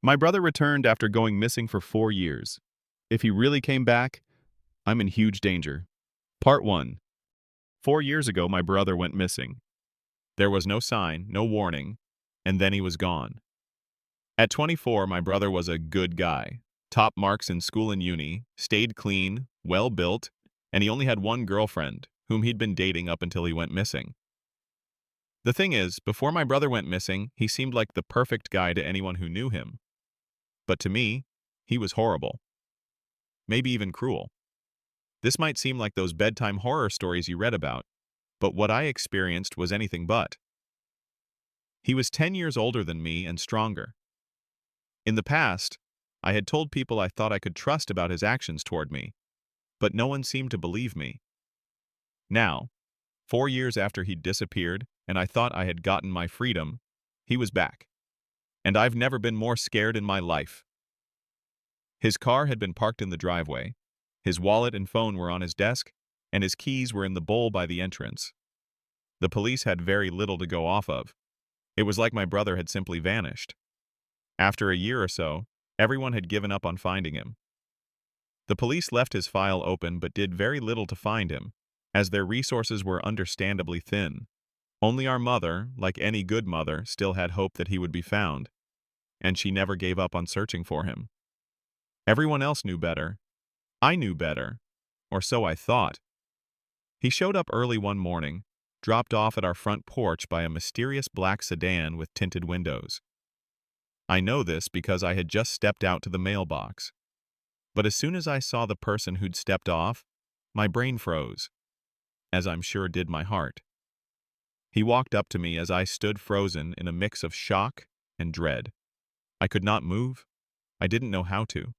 My brother returned after going missing for 4 years. If he really came back, I'm in huge danger. Part 1. 4 years ago, my brother went missing. There was no sign, no warning, and then he was gone. At 24, my brother was a good guy. Top marks in school and uni, stayed clean, well built, and he only had one girlfriend, whom he'd been dating up until he went missing. The thing is, before my brother went missing, he seemed like the perfect guy to anyone who knew him. But to me, he was horrible. Maybe even cruel. This might seem like those bedtime horror stories you read about, but what I experienced was anything but. He was 10 years older than me and stronger. In the past, I had told people I thought I could trust about his actions toward me, but no one seemed to believe me. Now, 4 years after he'd disappeared and I thought I had gotten my freedom, he was back. And I've never been more scared in my life. His car had been parked in the driveway, his wallet and phone were on his desk, and his keys were in the bowl by the entrance. The police had very little to go off of. It was like my brother had simply vanished. After a year or so, everyone had given up on finding him. The police left his file open but did very little to find him, as their resources were understandably thin. Only our mother, like any good mother, still had hope that he would be found, and she never gave up on searching for him. Everyone else knew better. I knew better, or so I thought. He showed up early one morning, dropped off at our front porch by a mysterious black sedan with tinted windows. I know this because I had just stepped out to the mailbox. But as soon as I saw the person who'd stepped off, my brain froze, as I'm sure did my heart. He walked up to me as I stood frozen in a mix of shock and dread. I could not move. I didn't know how to.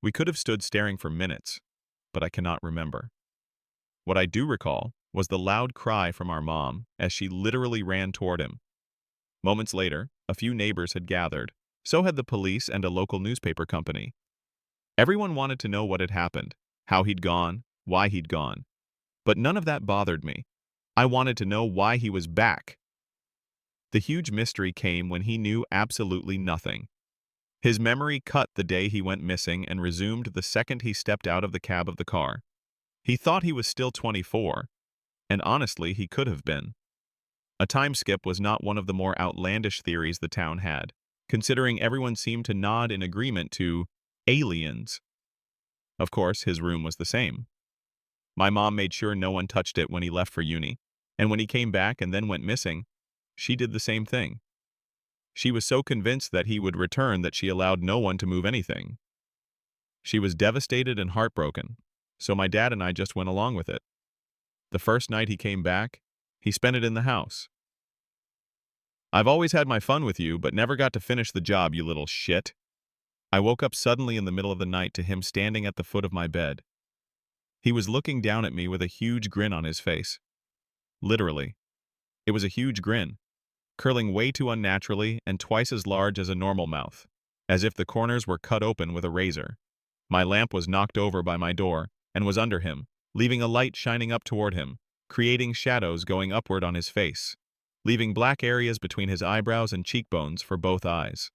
We could have stood staring for minutes, but I cannot remember. What I do recall was the loud cry from our mom as she literally ran toward him. Moments later, a few neighbors had gathered. So had the police and a local newspaper company. Everyone wanted to know what had happened, how he'd gone, why he'd gone. But none of that bothered me. I wanted to know why he was back. The huge mystery came when he knew absolutely nothing. His memory cut the day he went missing and resumed the second he stepped out of the cab of the car. He thought he was still 24, and honestly, he could have been. A time skip was not one of the more outlandish theories the town had, considering everyone seemed to nod in agreement to aliens. Of course, his room was the same. My mom made sure no one touched it when he left for uni, and when he came back and then went missing, she did the same thing. She was so convinced that he would return that she allowed no one to move anything. She was devastated and heartbroken, so my dad and I just went along with it. The first night he came back, he spent it in the house. "I've always had my fun with you, but never got to finish the job, you little shit." I woke up suddenly in the middle of the night to him standing at the foot of my bed. He was looking down at me with a huge grin on his face. Literally. It was a huge grin, curling way too unnaturally and twice as large as a normal mouth, as if the corners were cut open with a razor. My lamp was knocked over by my door and was under him, leaving a light shining up toward him, creating shadows going upward on his face, leaving black areas between his eyebrows and cheekbones for both eyes.